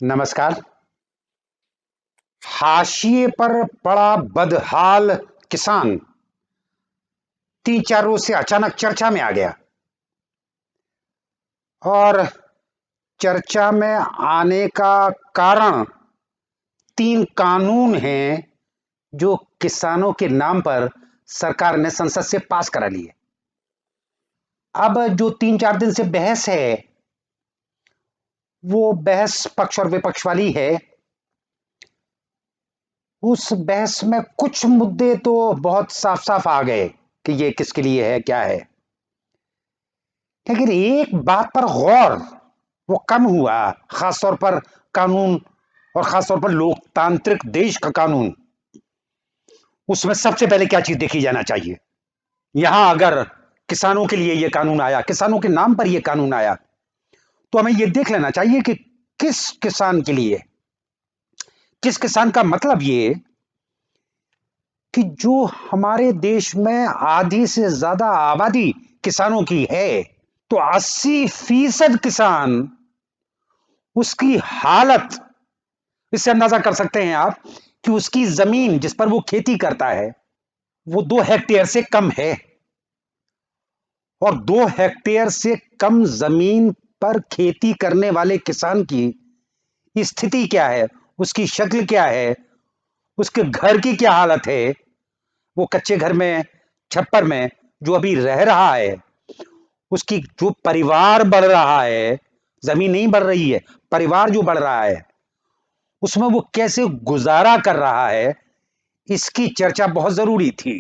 नमस्कार। हाशिए पर पड़ा बदहाल किसान 3-4 रोज से अचानक चर्चा में आ गया और चर्चा में आने का कारण 3 कानून हैं जो किसानों के नाम पर सरकार ने संसद से पास करा लिए। अब जो 3-4 दिन से बहस है वो बहस पक्ष और विपक्ष वाली है। उस बहस में कुछ मुद्दे तो बहुत साफ साफ आ गए कि ये किसके लिए है, क्या है, लेकिन एक बात पर गौर वो कम हुआ। खासतौर पर कानून और खासतौर पर लोकतांत्रिक देश का कानून, उसमें सबसे पहले क्या चीज देखी जाना चाहिए। यहां अगर किसानों के लिए यह कानून आया, किसानों के नाम पर यह कानून आया, तो हमें यह देख लेना चाहिए कि किस किसान के लिए। किस किसान का मतलब ये कि जो हमारे देश में आधी से ज्यादा आबादी किसानों की है, तो 80% किसान, उसकी हालत इससे अंदाजा कर सकते हैं आप कि उसकी जमीन जिस पर वो खेती करता है वो 2 हेक्टेयर से कम है। और 2 हेक्टेयर से कम जमीन पर खेती करने वाले किसान की स्थिति क्या है, उसकी शक्ल क्या है, उसके घर की क्या हालत है। वो कच्चे घर में, छप्पर में जो अभी रह रहा है, उसकी जो परिवार बढ़ रहा है, जमीन नहीं बढ़ रही है, परिवार जो बढ़ रहा है, उसमें वो कैसे गुजारा कर रहा है, इसकी चर्चा बहुत जरूरी थी।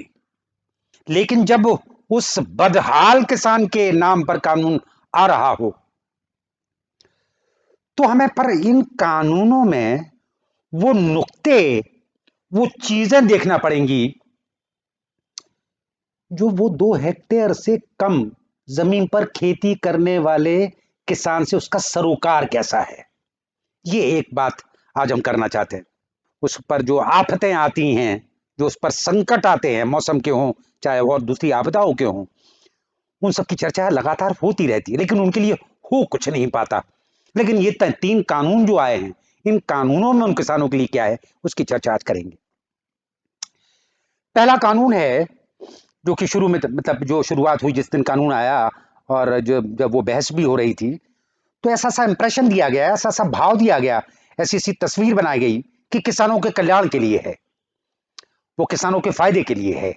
लेकिन जब उस बदहाल किसान के नाम पर कानून आ रहा हो, तो हमें पर इन कानूनों में वो नुक्ते, वो चीजें देखना पड़ेंगी जो वो 2 हेक्टेयर से कम जमीन पर खेती करने वाले किसान से उसका सरोकार कैसा है। ये एक बात आज हम करना चाहते हैं। उस पर जो आफतें आती हैं, जो उस पर संकट आते हैं, मौसम के हों चाहे और दूसरी आपदाओं के हों, उन सब की चर्चा लगातार होती रहती है, लेकिन उनके लिए हो कुछ नहीं पाता। लेकिन ये 3 कानून जो आए हैं, इन कानूनों में उन किसानों के लिए क्या है, उसकी चर्चा आज करेंगे। पहला कानून है जो कि शुरू में मतलब जो शुरुआत हुई जिस दिन कानून आया, और जब वो बहस भी हो रही थी, तो ऐसा सा इंप्रेशन दिया गया, ऐसा सा भाव दिया गया, ऐसी सी तस्वीर बनाई गई कि किसानों के कल्याण के लिए है, वो किसानों के फायदे के लिए है।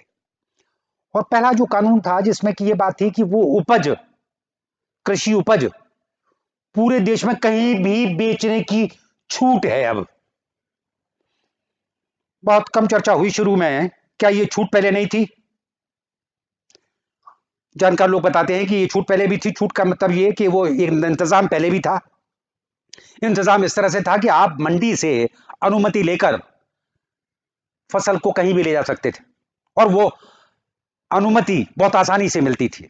और पहला जो कानून था जिसमें कि ये बात थी कि वो उपज, कृषि उपज पूरे देश में कहीं भी बेचने की छूट है। अब बहुत कम चर्चा हुई शुरू में, क्या ये छूट पहले नहीं थी। जानकार लोग बताते हैं कि ये छूट पहले भी थी। छूट का मतलब ये कि वो एक इंतजाम पहले भी था। इंतजाम इस तरह से था कि आप मंडी से अनुमति लेकर फसल को कहीं भी ले जा सकते थे, और वो अनुमति बहुत आसानी से मिलती थी,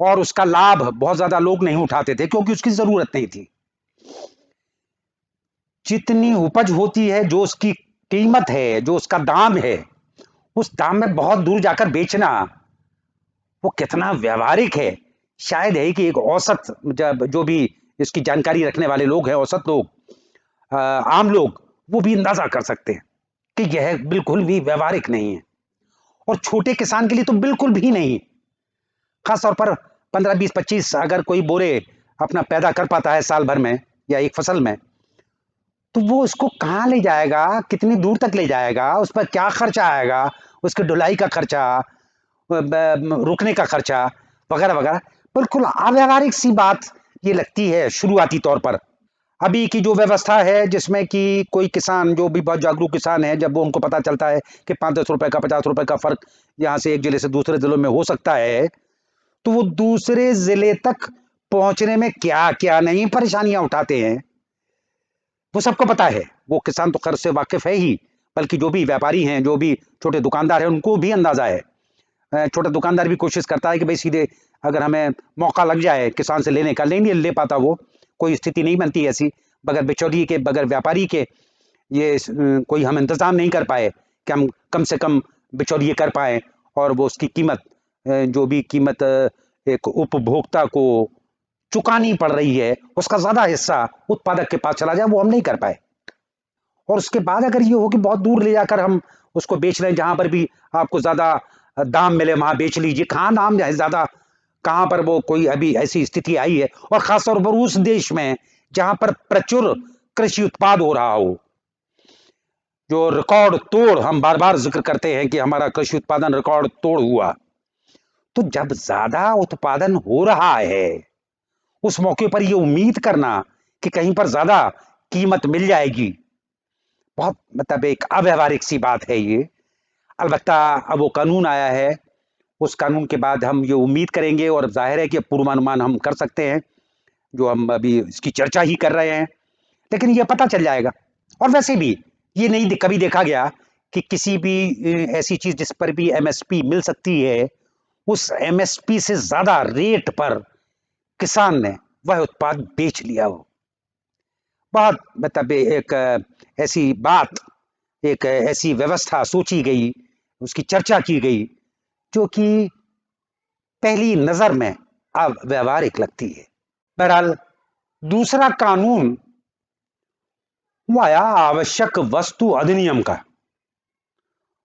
और उसका लाभ बहुत ज्यादा लोग नहीं उठाते थे क्योंकि उसकी जरूरत नहीं थी। जितनी उपज होती है, जो उसकी कीमत है, जो उसका दाम है, उस दाम में बहुत दूर जाकर बेचना वो कितना व्यवहारिक है, शायद है कि एक औसत, जब जो भी इसकी जानकारी रखने वाले लोग हैं, औसत लोग, आम लोग, वो भी अंदाजा कर सकते हैं कि यह बिल्कुल भी व्यवहारिक नहीं है। और छोटे किसान के लिए तो बिल्कुल भी नहीं। खासतौर पर 15, 20, 25 अगर कोई बोरे अपना पैदा कर पाता है साल भर में या एक फसल में, तो वो इसको कहाँ ले जाएगा, कितनी दूर तक ले जाएगा, उस पर क्या खर्चा आएगा, उसकी ढुलाई का खर्चा, रुकने का खर्चा, वगैरह वगैरह। बिल्कुल अव्यावहारिक सी बात ये लगती है शुरुआती तौर पर। अभी की जो व्यवस्था है जिसमें कि कोई किसान जो भी बहुत जागरूक किसान है, जब वो उनको पता चलता है कि 5-10 रुपए का, 50 रुपए का फर्क यहाँ से एक जिले से दूसरे जिलों में हो सकता है, तो वो दूसरे जिले तक पहुंचने में क्या क्या नहीं परेशानियां उठाते हैं, वो सबको पता है। वो किसान तो खैर से वाकिफ है ही, बल्कि जो भी व्यापारी हैं, जो भी छोटे दुकानदार हैं, उनको भी अंदाजा है। छोटा दुकानदार भी कोशिश करता है कि भाई सीधे अगर हमें मौका लग जाए किसान से लेने का, नहीं ले पाता, वो कोई स्थिति नहीं बनती ऐसी बगैर बिचौलिए के, बगैर व्यापारी के, ये कोई हम इंतजाम नहीं कर पाए कि हम कम से कम बिचौलिए कर पाए और वो उसकी कीमत, जो भी कीमत एक उपभोक्ता को चुकानी पड़ रही है, उसका ज्यादा हिस्सा उत्पादक के पास चला जाए, वो हम नहीं कर पाए। और उसके बाद अगर ये हो कि बहुत दूर ले जाकर हम उसको बेच रहे हैं, जहां पर भी आपको ज्यादा दाम मिले वहां बेच लीजिए। कहाँ दाम है ज्यादा, कहां पर वो कोई अभी ऐसी स्थिति आई है, और खासतौर पर उस देश में जहां पर प्रचुर कृषि उत्पाद हो रहा हो, जो रिकॉर्ड तोड़, हम बार बार जिक्र करते हैं कि हमारा कृषि उत्पादन रिकॉर्ड तोड़ हुआ। तो जब ज्यादा उत्पादन हो रहा है, उस मौके पर ये उम्मीद करना कि कहीं पर ज्यादा कीमत मिल जाएगी, बहुत मतलब एक अव्यवहारिक सी बात है ये। अलबत्ता अब वो कानून आया है, उस कानून के बाद हम ये उम्मीद करेंगे, और जाहिर है कि पूर्वानुमान हम कर सकते हैं, जो हम अभी इसकी चर्चा ही कर रहे हैं, लेकिन ये पता चल जाएगा। और वैसे भी ये नहीं कभी देखा गया कि किसी भी ऐसी चीज जिस पर भी एमएसपी मिल सकती है, उस एमएसपी से ज्यादा रेट पर किसान ने वह उत्पाद बेच लिया हो। बहुत मतलब एक ऐसी बात, एक ऐसी व्यवस्था सोची गई, उसकी चर्चा की गई, जो कि पहली नजर में अव्यवहारिक लगती है। बहरहाल दूसरा कानून वो आया आवश्यक वस्तु अधिनियम का,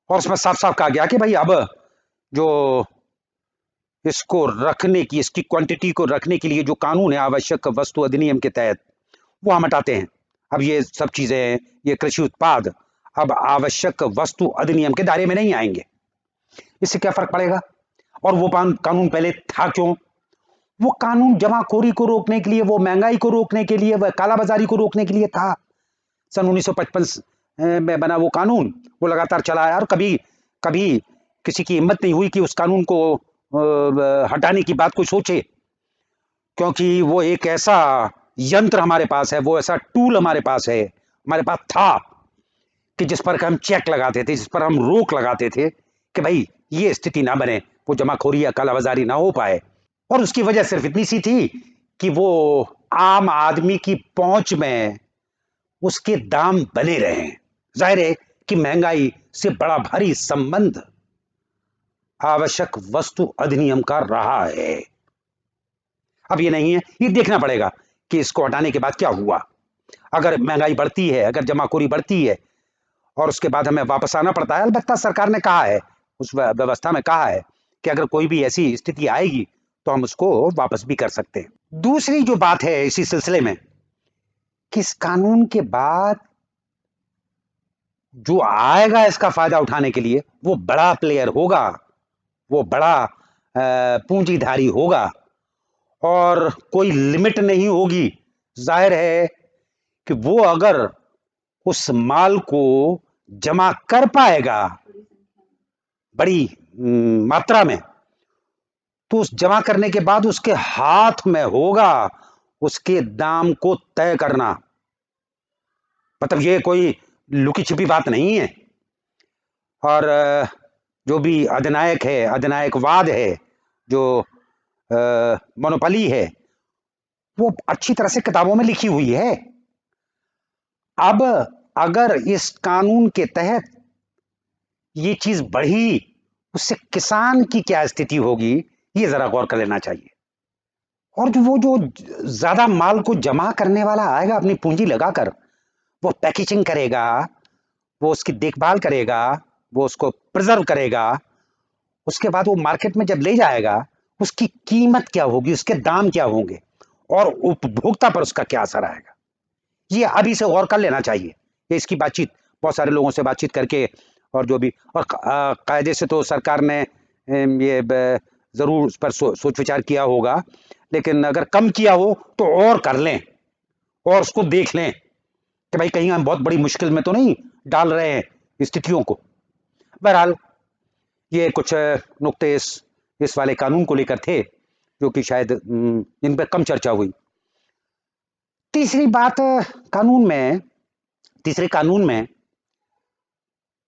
और उसमें साफ साफ कहा गया कि भाई अब जो इसको रखने की, इसकी क्वांटिटी को रखने के लिए जो कानून है आवश्यक वस्तु अधिनियम के तहत, वो हम हटाते हैं। अब ये सब चीजें, ये कृषि उत्पाद अब आवश्यक वस्तु अधिनियम के दायरे में नहीं आएंगे। इससे क्या फर्क पड़ेगा? और वो कानून पहले था क्यों? वो कानून जमाखोरी को रोकने के लिए, वो महंगाई को रोकने के लिए, वह कालाबाजारी को रोकने के लिए था। सन 1955 में बना वो कानून, वो लगातार चला आया, और कभी कभी किसी की हिम्मत नहीं हुई कि उस कानून को हटाने की बात कोई सोचे, क्योंकि वो एक ऐसा यंत्र हमारे पास है, वो ऐसा टूल हमारे पास है, हमारे पास था, कि जिस पर हम चेक लगाते थे, जिस पर हम रोक लगाते थे कि भाई ये स्थिति ना बने, वो जमाखोरी या कालाबाजारी ना हो पाए। और उसकी वजह सिर्फ इतनी सी थी कि वो आम आदमी की पहुंच में उसके दाम बने रहे। जाहिर है कि महंगाई से बड़ा भारी संबंध आवश्यक वस्तु अधिनियम का रहा है। अब ये नहीं है, ये देखना पड़ेगा कि इसको हटाने के बाद क्या हुआ। अगर महंगाई बढ़ती है, अगर जमाखोरी बढ़ती है, और उसके बाद हमें वापस आना पड़ता है, अलबत्ता सरकार ने कहा है, उस व्यवस्था में कहा है कि अगर कोई भी ऐसी स्थिति आएगी तो हम उसको वापस भी कर सकते हैं। दूसरी जो बात है इसी सिलसिले में, कि इस कानून के बाद जो आएगा इसका फायदा उठाने के लिए, वो बड़ा प्लेयर होगा, वो बड़ा पूंजीधारी होगा, और कोई लिमिट नहीं होगी। जाहिर है कि वो अगर उस माल को जमा कर पाएगा बड़ी मात्रा में, तो उस जमा करने के बाद उसके हाथ में होगा उसके दाम को तय करना। मतलब ये कोई लुकी छिपी बात नहीं है। और जो भी अधिनायक है, अधिनायकवाद है, जो मोनोपोली है, वो अच्छी तरह से किताबों में लिखी हुई है। अब अगर इस कानून के तहत ये चीज बढ़ी, उससे किसान की क्या स्थिति होगी, ये जरा गौर कर लेना चाहिए। और जो ज्यादा माल को जमा करने वाला आएगा अपनी पूंजी लगाकर, वो पैकेजिंग करेगा, वो उसकी देखभाल करेगा, वो उसको प्रिजर्व करेगा, उसके बाद वो मार्केट में जब ले जाएगा, उसकी कीमत क्या होगी, उसके दाम क्या होंगे, और उपभोक्ता पर उसका क्या असर आएगा, ये अभी से गौर कर लेना चाहिए। ये इसकी बातचीत बहुत सारे लोगों से बातचीत करके, और जो भी, और कायदे से तो सरकार ने ये जरूर उस पर सोच विचार किया होगा, लेकिन अगर कम किया हो तो और कर लें, और उसको देख लें कि भाई कहीं हम बहुत बड़ी मुश्किल में तो नहीं डाल रहे हैं स्थितियों को। बहरहाल ये कुछ नुक्ते इस वाले कानून को लेकर थे, जो कि शायद इन पर कम चर्चा हुई। तीसरी बात तीसरे कानून में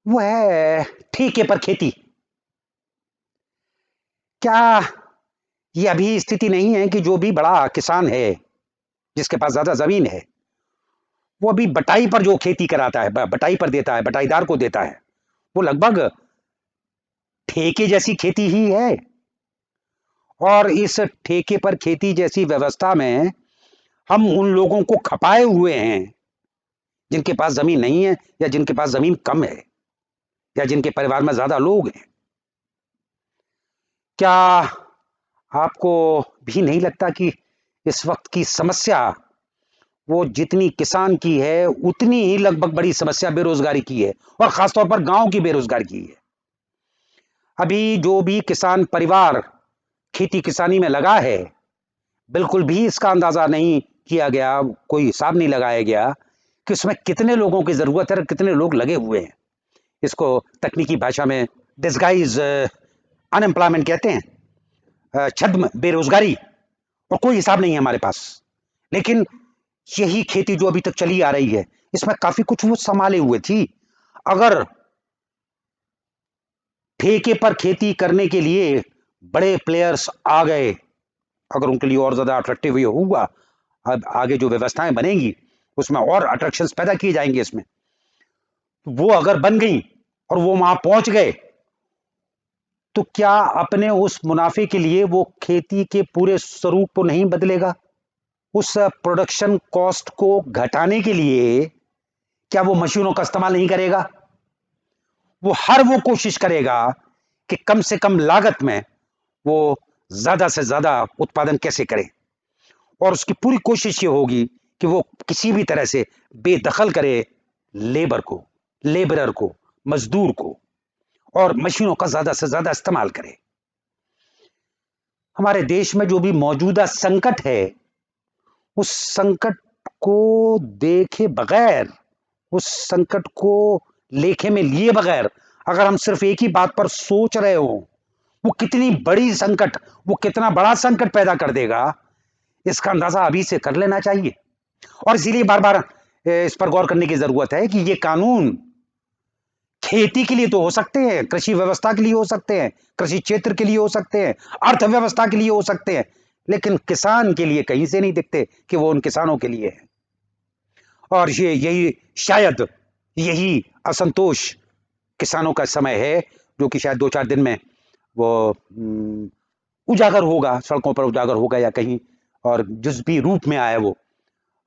वो है ठेके पर खेती। क्या ये अभी स्थिति नहीं है कि जो भी बड़ा किसान है, जिसके पास ज्यादा जमीन है, वो अभी बटाई पर जो खेती कराता है, बटाई पर देता है, बटाईदार को देता है, वो लगभग ठेके जैसी खेती ही है। और इस ठेके पर खेती जैसी व्यवस्था में हम उन लोगों को खपाए हुए हैं जिनके पास जमीन नहीं है, या जिनके पास जमीन कम है, या जिनके परिवार में ज्यादा लोग हैं। क्या आपको भी नहीं लगता कि इस वक्त की समस्या वो जितनी किसान की है उतनी ही लगभग बड़ी समस्या बेरोजगारी की है, और खासतौर पर गांव की बेरोजगारी की है। अभी जो भी किसान परिवार खेती किसानी में लगा है, बिल्कुल भी इसका अंदाजा नहीं किया गया, कोई हिसाब नहीं लगाया गया कि उसमें कितने लोगों की जरूरत है और कितने लोग लगे हुए हैं। इसको तकनीकी भाषा में डिस्गाइज अनएम्प्लॉयमेंट कहते हैं, छद्म बेरोजगारी, और कोई हिसाब नहीं है हमारे पास। लेकिन यही खेती जो अभी तक चली आ रही है, इसमें काफी कुछ वो संभाले हुए थी। अगर ठेके पर खेती करने के लिए बड़े प्लेयर्स आ गए, अगर उनके लिए और ज्यादा अट्रैक्टिव ये हुआ, अब आगे जो व्यवस्थाएं बनेंगी उसमें और अट्रैक्शंस पैदा किए जाएंगे, इसमें वो अगर बन गई और वो वहां पहुंच गए, तो क्या अपने उस मुनाफे के लिए वो खेती के पूरे स्वरूप को नहीं बदलेगा? उस प्रोडक्शन कॉस्ट को घटाने के लिए क्या वो मशीनों का इस्तेमाल नहीं करेगा? वो कोशिश करेगा कि कम से कम लागत में वो ज्यादा से ज्यादा उत्पादन कैसे करे, और उसकी पूरी कोशिश ये होगी कि वो किसी भी तरह से बेदखल करे लेबरर को, मजदूर को, और मशीनों का ज्यादा से ज्यादा इस्तेमाल करे। हमारे देश में जो भी मौजूदा संकट है, उस संकट को देखे बगैर, उस संकट को लेखे में लिए बगैर अगर हम सिर्फ एक ही बात पर सोच रहे हो, वो कितनी बड़ी संकट, वो कितना बड़ा संकट पैदा कर देगा, इसका अंदाजा अभी से कर लेना चाहिए। और इसीलिए बार बार इस पर गौर करने की जरूरत है कि ये कानून खेती के लिए तो हो सकते हैं, कृषि व्यवस्था के लिए हो सकते हैं, कृषि क्षेत्र के लिए हो सकते हैं, अर्थव्यवस्था के लिए हो सकते हैं, लेकिन किसान के लिए कहीं से नहीं दिखते कि वो उन किसानों के लिए है। और शायद यही असंतोष किसानों का समय है, जो कि शायद 2-4 दिन में वो उजागर होगा, सड़कों पर उजागर होगा या कहीं, और जिस भी रूप में आया वो,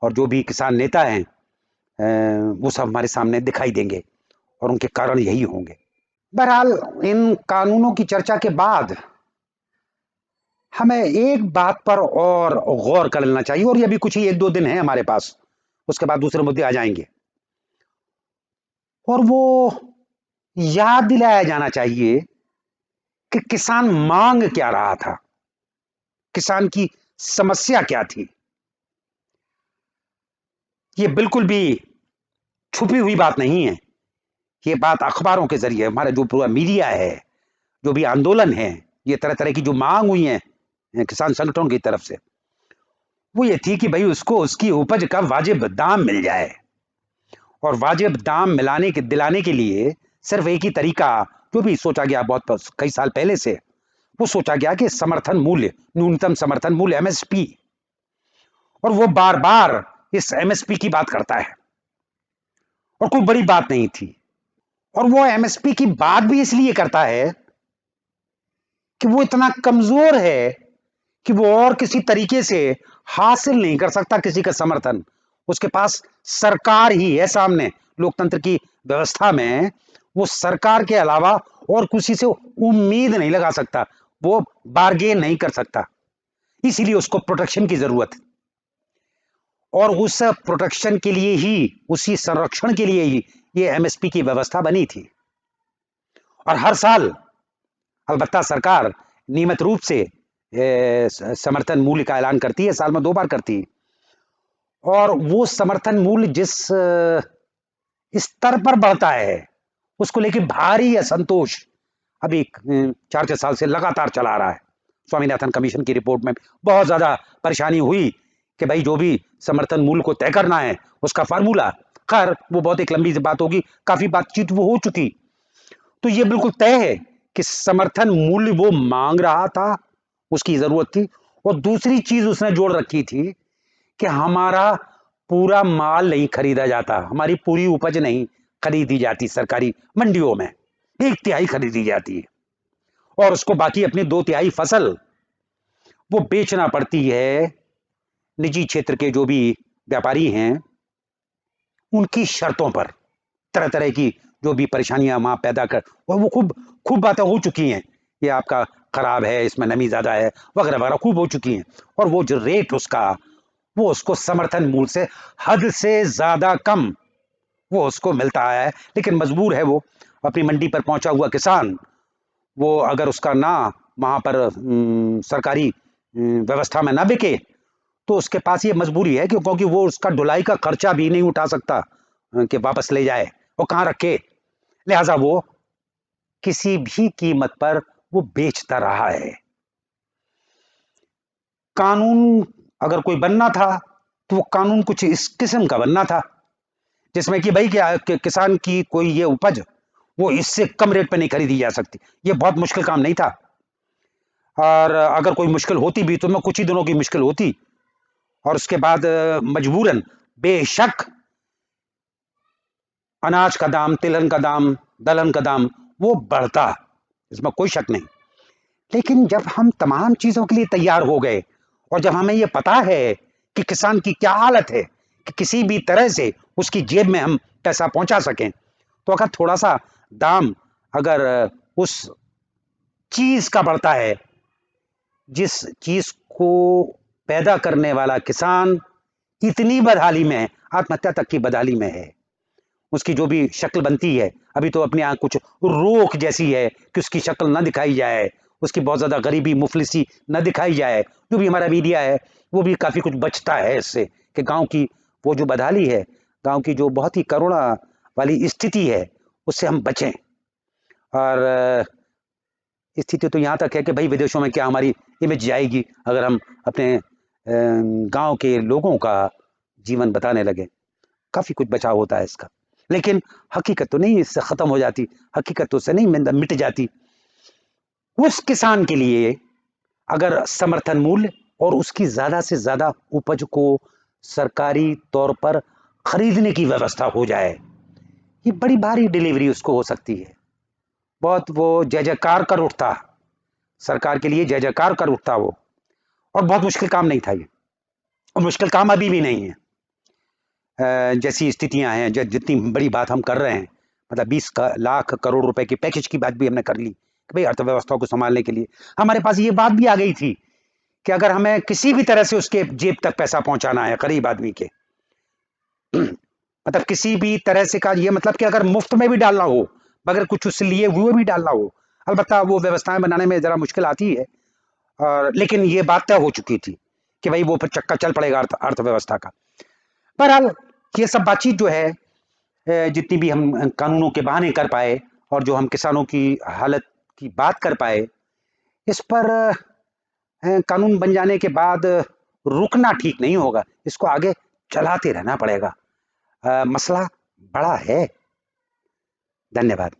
और जो भी किसान नेता हैं वो सब हमारे सामने दिखाई देंगे, और उनके कारण यही होंगे। बहरहाल इन कानूनों की चर्चा के बाद हमें एक बात पर और गौर कर लेना चाहिए, और ये भी कुछ ही 1-2 दिन है हमारे पास, उसके बाद दूसरे मुद्दे आ जाएंगे, और वो याद दिलाया जाना चाहिए कि किसान मांग क्या रहा था, किसान की समस्या क्या थी। ये बिल्कुल भी छुपी हुई बात नहीं है, ये बात अखबारों के जरिए, हमारा जो पूरा मीडिया है, जो भी आंदोलन है, ये तरह तरह की जो मांग हुई है किसान संगठनों की तरफ से, वो ये थी कि भाई उसको उसकी उपज का वाजिब दाम मिल जाए। और वाजिब दाम दिलाने के लिए सिर्फ एक ही तरीका, जो भी सोचा गया बहुत कई साल पहले से, वो सोचा गया कि समर्थन मूल्य, न्यूनतम समर्थन मूल्य, एमएसपी। और वो बार बार इस एमएसपी की बात करता है, और कोई बड़ी बात नहीं थी। और वो एमएसपी की बात भी इसलिए करता है कि वो इतना कमजोर है कि वो और किसी तरीके से हासिल नहीं कर सकता किसी का समर्थन। उसके पास सरकार ही है सामने, लोकतंत्र की व्यवस्था में वो सरकार के अलावा और किसी से उम्मीद नहीं लगा सकता, वो बार्गेन नहीं कर सकता, इसीलिए उसको प्रोटेक्शन की जरूरत है। और उस प्रोटेक्शन के लिए ही, उसी संरक्षण के लिए ही ये एमएसपी की व्यवस्था बनी थी। और हर साल अलबत्ता सरकार नियमित रूप से समर्थन मूल्य का ऐलान करती है, साल में 2 बार करती है। और वो समर्थन मूल्य जिस स्तर पर बढ़ता है, उसको लेके भारी असंतोष अभी 4-6 साल से लगातार चला रहा है। स्वामीनाथन कमीशन की रिपोर्ट में बहुत ज्यादा परेशानी हुई कि भाई जो भी समर्थन मूल्य को तय करना है उसका फार्मूला, खैर वो बहुत एक लंबी बात होगी, काफी बातचीत वो हो चुकी। तो ये बिल्कुल तय है कि समर्थन मूल्य वो मांग रहा था, उसकी जरूरत थी। और दूसरी चीज उसने जोड़ रखी थी कि हमारा पूरा माल नहीं खरीदा जाता, हमारी पूरी उपज नहीं खरीदी जाती सरकारी मंडियों में, 1/3 खरीदी जाती है, और उसको बाकी अपनी 2/3 फसल वो बेचना पड़ती है निजी क्षेत्र के जो भी व्यापारी हैं उनकी शर्तों पर। तरह तरह की जो भी परेशानियां वहां पैदा कर, और वो खूब खूब बातें हो चुकी हैं, ये आपका खराब है, इसमें नमी ज्यादा है, वगैरह वगैरह खूब हो चुकी हैं। और वो जो रेट उसका, वो उसको समर्थन मूल्य से हद से ज्यादा कम वो उसको मिलता है। लेकिन मजबूर है वो, अपनी मंडी पर पहुंचा हुआ किसान, वो अगर उसका ना वहां पर सरकारी व्यवस्था में ना बिके तो उसके पास ये मजबूरी है कि क्योंकि वो उसका ढुलाई का खर्चा भी नहीं उठा सकता कि वापस ले जाए, वो कहाँ रखे। लिहाजा वो किसी भी कीमत पर वो बेचता रहा है। कानून अगर कोई बनना था तो वो कानून कुछ इस किस्म का बनना था जिसमें कि भाई क्या कि किसान की कोई ये उपज वो इससे कम रेट पर नहीं खरीदी जा सकती। ये बहुत मुश्किल काम नहीं था, और अगर कोई मुश्किल होती भी तो मैं कुछ ही दिनों की मुश्किल होती, और उसके बाद मजबूरन बेशक अनाज का दाम, तिलहन का दाम, दलहन का दाम वो बढ़ता, इसमें कोई शक नहीं। लेकिन जब हम तमाम चीजों के लिए तैयार हो गए और जब हमें यह पता है कि किसान की क्या हालत है कि किसी भी तरह से उसकी जेब में हम पैसा पहुंचा सकें, तो अगर थोड़ा सा दाम अगर उस चीज का बढ़ता है जिस चीज को पैदा करने वाला किसान इतनी बदहाली में है, आत्महत्या तक की बदहाली में है, उसकी जो भी शक्ल बनती है, अभी तो अपने यहाँ कुछ रोक जैसी है कि उसकी शक्ल न दिखाई जाए, उसकी बहुत ज्यादा गरीबी मुफलिसी न दिखाई जाए, जो भी हमारा मीडिया है वो भी काफी कुछ बचता है इससे कि गांव की वो जो बदहाली है, गांव की जो बहुत ही करुणा वाली स्थिति है, उससे हम बचें। और स्थिति तो यहाँ तक है कि भाई विदेशों में क्या हमारी इमेज जाएगी अगर हम अपने गांव के लोगों का जीवन बताने लगे। काफी कुछ बचाव होता है इसका, लेकिन हकीकत तो नहीं इससे खत्म हो जाती, हकीकत तो से नहीं मिट जाती। उस किसान के लिए अगर समर्थन मूल्य और उसकी ज्यादा से ज्यादा उपज को सरकारी तौर पर खरीदने की व्यवस्था हो जाए, ये बड़ी भारी डिलीवरी उसको हो सकती है। बहुत वो जय जयकार कर उठता, सरकार के लिए जय जयकार कर उठता वो, और बहुत मुश्किल काम नहीं था ये, और मुश्किल काम अभी भी नहीं है। जैसी स्थितियां हैं, जितनी बड़ी बात हम कर रहे हैं, मतलब 20 लाख करोड़ रुपए के पैकेज की बात भी हमने कर ली कि भाई अर्थव्यवस्था को संभालने के लिए हमारे पास ये बात भी आ गई थी कि अगर हमें किसी भी तरह से उसके जेब तक पैसा पहुंचाना है गरीब आदमी के, मतलब किसी भी तरह से का ये मतलब कि अगर मुफ्त में भी डालना हो, मगर कुछ उससे लिए हुए भी डालना हो, अलबत्ता वो व्यवस्थाएं बनाने में जरा मुश्किल आती है, और लेकिन ये बात तय हो चुकी थी कि भाई वो फिर चक्का चल पड़ेगा अर्थव्यवस्था का। बहरहाल ये सब बातचीत जो है, जितनी भी हम कानूनों के बहाने कर पाए और जो हम किसानों की हालत की बात कर पाए, इस पर कानून बन जाने के बाद रुकना ठीक नहीं होगा, इसको आगे चलाते रहना पड़ेगा। मसला बड़ा है। धन्यवाद।